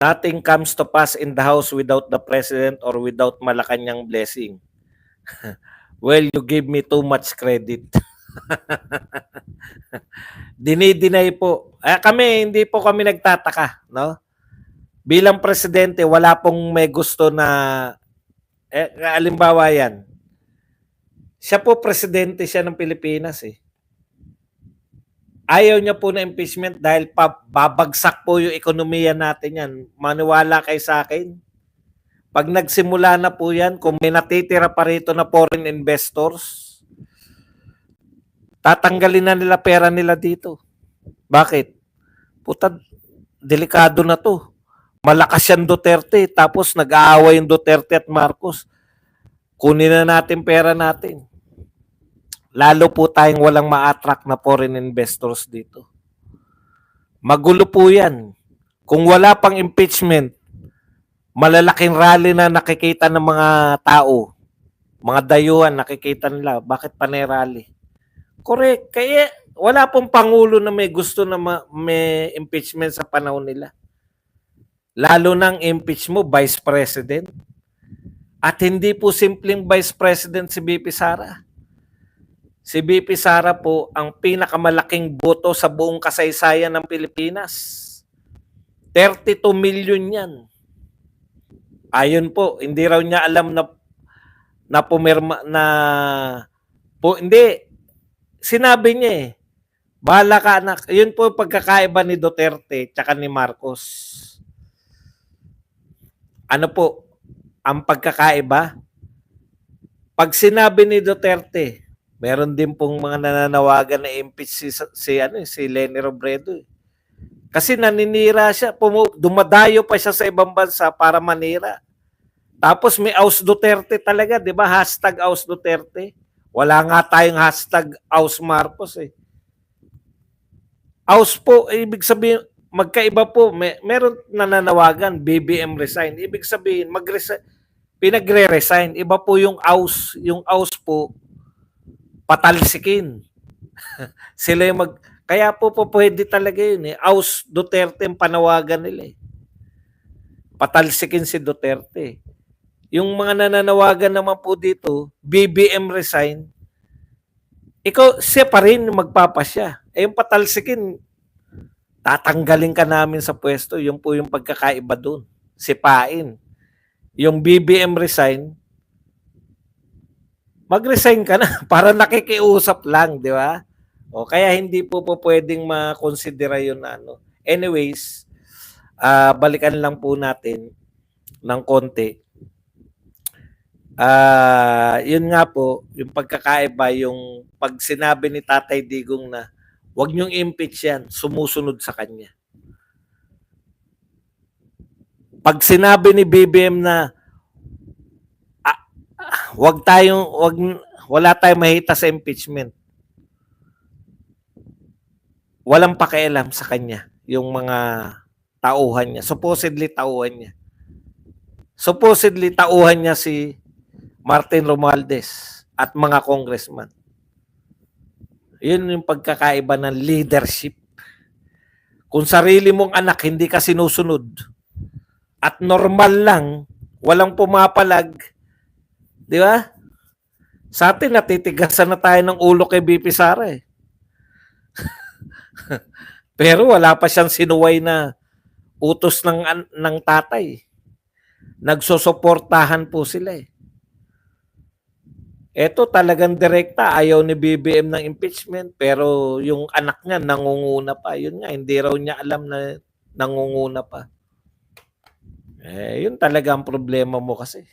Nothing comes to pass in the House without the President or without Malacanang blessing. Well, you give me too much credit. Dinideny po. Kami, hindi po kami nagtataka, no? Bilang presidente, wala pong may gusto na, halimbawa yan, siya po presidente siya ng Pilipinas eh. Ayaw niya po na impeachment dahil babagsak po yung ekonomiya natin yan. Maniwala kayo sa akin. Pag nagsimula na po yan, kung may natitira pa rito na foreign investors, tatanggalin na nila pera nila dito. Bakit? Puta, delikado na to. Malakas yan Duterte, tapos nag-aaway yung Duterte at Marcos. Kunin na natin pera natin. Lalo po tayong walang ma-attract na foreign investors dito. Magulo po yan. Kung wala pang impeachment, malalaking rally na nakikita ng mga tao. Mga dayuhan nakikita nila. Bakit panay rally? Correct. Kaya wala pong pangulo na may gusto na may impeachment sa panahon nila. Lalo nang impeach mo, Vice President. At hindi po simpleng Vice President si BP Sara. Si BP Sara po ang pinakamalaking boto sa buong kasaysayan ng Pilipinas. 32 million yan. Ayon po, hindi raw niya alam na pumirma na po, hindi. Sinabi niya eh, bahala ka anak. Yun po pagkakaiba ni Duterte tsaka ni Marcos. Ano po ang pagkakaiba? Pag sinabi ni Duterte, meron din pong mga nananawagan na impeach si Leni Robredo. Kasi naninira siya, dumadayo pa siya sa ibang bansa para manira. Tapos may Aus Duterte talaga, di ba? Hashtag Aus Duterte. Wala nga tayong hashtag Aus Marcos eh. Aus po, ibig sabihin, magkaiba po. Meron nananawagan, BBM resign. Ibig sabihin, pinagre-resign. Iba po yung Aus. Yung Aus po, patalsikin. Sila yung kaya po pwede talaga yun eh. Aus Duterte ang panawagan nila eh. Patalsikin si Duterte. Yung mga nananawagan naman po dito, BBM resign, siya pa rin magpapasya. Yung patalsikin, tatanggalin ka namin sa pwesto. Yung po yung pagkakaiba doon. Sipain. Yung BBM resign, mag-resign ka na para nakikiusap lang, di ba? O kaya hindi po pwedeng makonsidera yun na ano. Anyways, balikan lang po natin ng konti. Yun nga po, yung pagkakaiba, yung pag sinabi ni Tatay Digong na wag niyong impeach yan, sumusunod sa kanya. Pag sinabi ni BBM na wala tayong mahita sa impeachment, walang pakialam sa kanya yung mga tauhan niya. Supposedly tauhan niya si Martin Romualdez at mga congressman. Yun yung pagkakaiba ng leadership. Kung sarili mong anak hindi ka sinusunod at normal lang, walang pumapalag, di ba? Sa atin, natitigasan na tayo ng ulo kay BP Sara eh. Pero wala pa siyang sinuway na utos ng tatay. Nagsusuportahan po sila eh. Ito talagang direkta, ayaw ni BBM ng impeachment, pero yung anak niya nangunguna pa. Yun nga, hindi raw niya alam na nangunguna pa. Yun talaga ang problema mo kasi.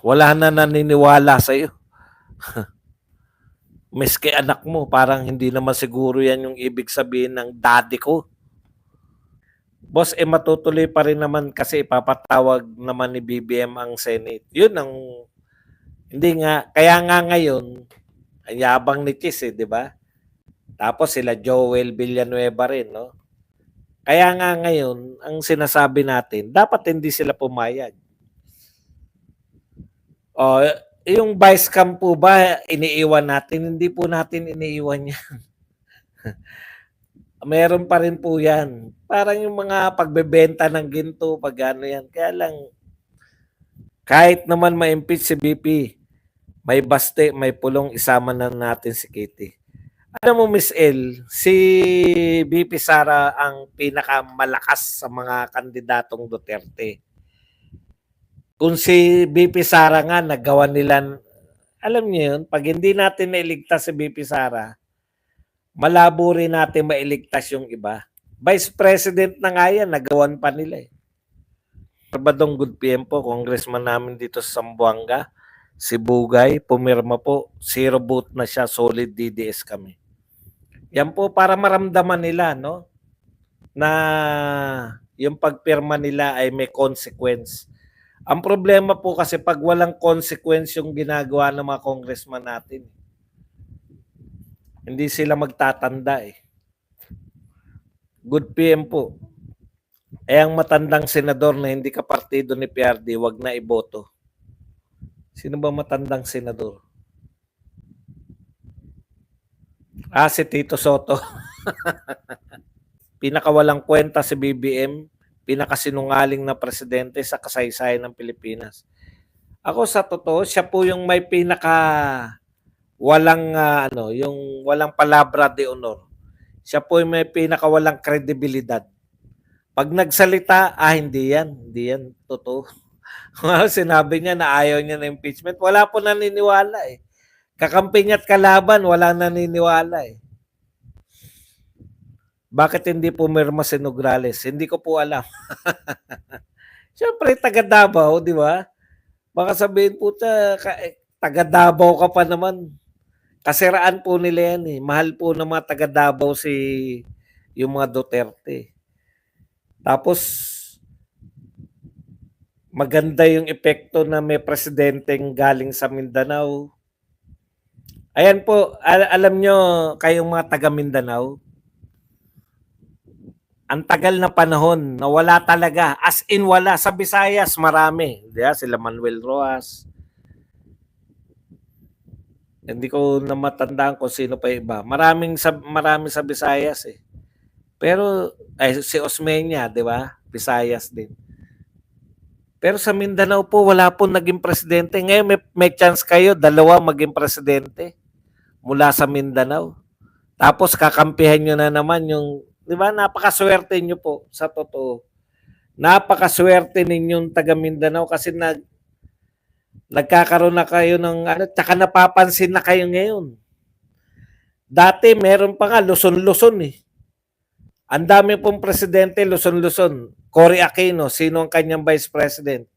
Wala na naniniwala sa'yo. Miski anak mo, parang hindi naman siguro yan yung ibig sabihin ng daddy ko. Boss, matutuloy pa rin naman kasi ipapatawag naman ni BBM ang Senate. Yun ang, hindi nga, kaya nga ngayon, ang yabang ni Chis di ba? Tapos sila Joel Villanueva rin, no? Kaya nga ngayon, ang sinasabi natin, dapat hindi sila pumayag. Yung vice cam po ba, iniiwan natin? Hindi po natin iniiwan yan. Meron pa rin po yan. Parang yung mga pagbebenta ng ginto, pag ano yan. Kaya lang, kahit naman ma-impeach si BP, may baste, may pulong, isama na natin si Kitty. Alam mo, Miss L, si BP Sara ang pinakamalakas sa mga kandidatong Duterte. Kung si BP Sara nga, nagawa nila, alam niyo yun, pag hindi natin nailigtas si BP Sara, malabo rin natin mailigtas yung iba. Vice President na nga yan, nagawan pa nila eh. Barbadong Good PM po, congressman namin dito sa Zamboanga, si Bugay, pumirma po, 0 vote na siya, solid DDS kami. Yan po para maramdaman nila, no? Na yung pagpirma nila ay may consequence. Ang problema po kasi pag walang consequence yung ginagawa ng mga congressman natin, hindi sila magtatanda eh. Good PM po. Eh ang matandang senador na hindi ka partido ni PRD, wag na iboto. Sino ba matandang senador? Si Tito Soto. Pinakawalang kwenta si BBM, pinakasinungaling na presidente sa kasaysayan ng Pilipinas. Ako sa totoo, siya po yung may walang yung walang palabra de honor. Siya po yung may pinakawalang kredibilidad. Pag nagsalita, hindi yan totoo. Sinabi niya na ayaw niya ng impeachment, wala po naniniwala eh. Kakampi niya at kalaban, wala naniniwala eh. Bakit hindi pumirma si Nograles? Hindi ko po alam. Siyempre, taga Davao, di ba? Baka sabihin po, taga Davao ka pa naman. Kasiraan po nila yan eh. Mahal po ng mga taga Davao yung mga Duterte. Tapos, maganda yung epekto na may presidenteng galing sa Mindanao. Ayan po, alam nyo, kayong mga taga Mindanao, ang tagal na panahon na wala talaga. As in wala. Sa Visayas, marami. Diba? Sila Manuel Roas. Hindi ko na matandaan kung sino pa iba. Marami sa Visayas eh. Pero, si Osmeña, di ba? Visayas din. Pero sa Mindanao po, wala po naging presidente. Ngayon, may chance kayo, dalawa maging presidente mula sa Mindanao. Tapos, kakampihan nyo na naman yung, di ba, napakaswerte nyo po, sa totoo. Napakaswerte ninyong taga Mindanao kasi nagkakaroon na kayo ng, tsaka napapansin na kayo ngayon. Dati, meron pa nga, Luzon-Luzon eh. Ang dami pong presidente, Luzon-Luzon. Cory Aquino, sino ang kanyang vice president?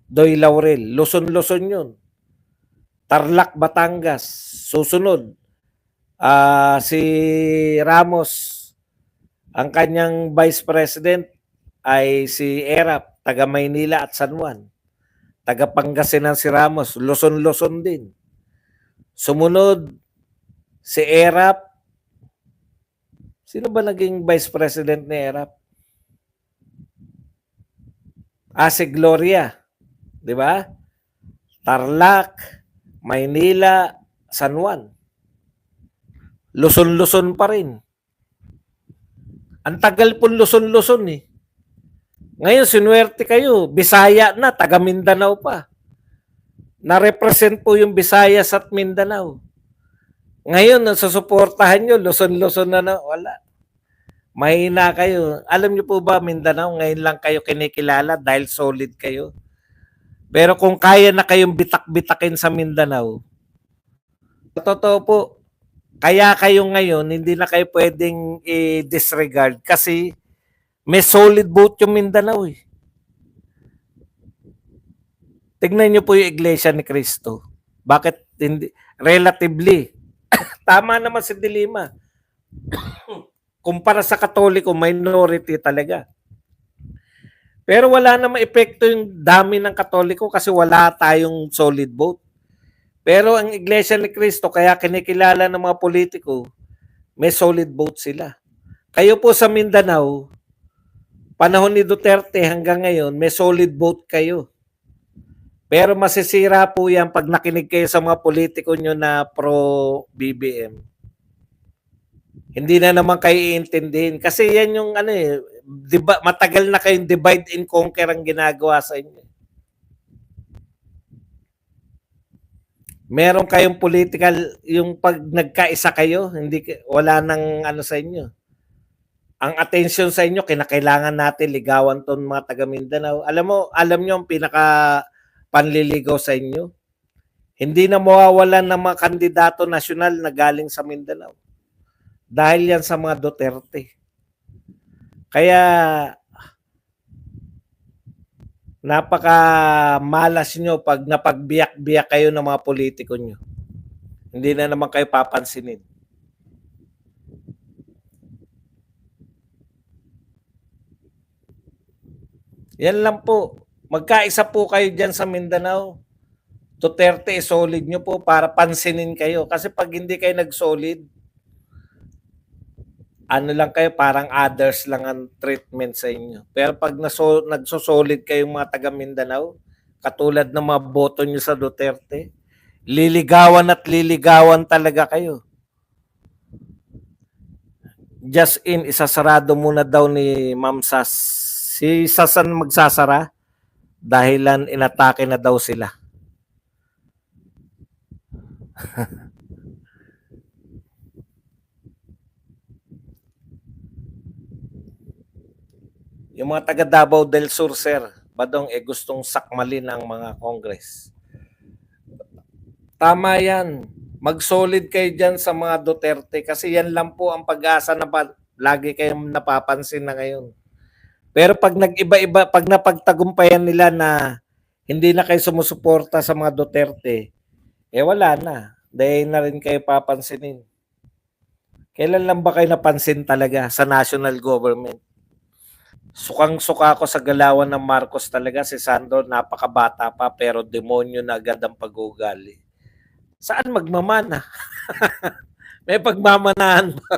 Doy Laurel, Luzon-Luzon yun. Tarlac, Batangas, susunod. Si Ramos, ang kanyang vice president ay si Erap, taga Maynila at San Juan. Taga Pangasinan si Ramos, Luzon-Luzon din. Sumunod, si Erap. Sino ba naging vice president ni Erap? Si Gloria. Di ba? Tarlac, Maynila, San Juan. Luzon-Luzon pa rin. Ang tagal po Luzon-Luzon eh. Ngayon, sinuwerte kayo. Bisaya na, taga Mindanao pa. Na-represent po yung Visayas at Mindanao. Ngayon, nasusuportahan nyo, Luzon-Luzon na wala. Mahina kayo. Alam nyo po ba, Mindanao, ngayon lang kayo kinikilala dahil solid kayo. Pero kung kaya na kayong bitak-bitakin sa Mindanao, totoo po, kaya kayo ngayon, hindi na kayo pwedeng i-disregard kasi may solid vote yung Mindanao eh. Tignan nyo po yung Iglesia ni Cristo. Bakit hindi? Relatively. Tama naman si Dilima. Kumpara sa Katoliko, minority talaga. Pero wala namang epekto yung dami ng Katoliko kasi wala tayong solid vote. Pero ang Iglesia ni Cristo, kaya kinikilala ng mga politiko, may solid vote sila. Kayo po sa Mindanao, panahon ni Duterte hanggang ngayon, may solid vote kayo. Pero masisira po yan pag nakinig kayo sa mga politiko nyo na pro-BBM. Hindi na naman kayo iintindihin. Kasi yan yung ano eh, diba, matagal na kayong divide and conquer ang ginagawa sa inyo. Meron kayong political, yung pag nagkaisa kayo, hindi wala nang ano sa inyo. Ang attention sa inyo, kinakailangan natin ligawan ton mga taga Mindanao. Alam nyo ang pinaka panliligaw sa inyo. Hindi na mawawalan ng mga kandidato nasyonal na galing sa Mindanao. Dahil yan sa mga Duterte. Kaya napaka malas nyo pag napagbiyak-biyak kayo ng mga politiko nyo. Hindi na naman kayo papansinin. Yan lang po. Magkaisa po kayo dyan sa Mindanao. Duterte, solid nyo po para pansinin kayo. Kasi pag hindi kayo nag-solid, ano lang kayo, parang others lang ang treatment sa inyo. Pero pag nagsosolid kayong mga taga Mindanao, katulad ng mga boto nyo sa Duterte, liligawan at liligawan talaga kayo. Just in, isasarado muna daw ni Ma'am Sas. Si Sasan magsasara dahilan inatake na daw sila. Yung mga taga Davao del Sur, sir, badong gustong sakmalin ang mga Congress. Tama yan. Mag-solid kayo dyan sa mga Duterte kasi yan lang po ang pag-asa na lagi kayong napapansin na ngayon. Pero pag nag-iba-iba, pag napagtagumpayan nila na hindi na kayo sumusuporta sa mga Duterte, wala na. Dahil na rin kayo papansinin. Kailan lang ba kayo napansin talaga sa national government? Sukang-suka ako sa galawan ng Marcos talaga. Si Sandro, napakabata pa pero demonyo na agad ang pag-uugali. Saan magmamana? May pagmamanahan ba?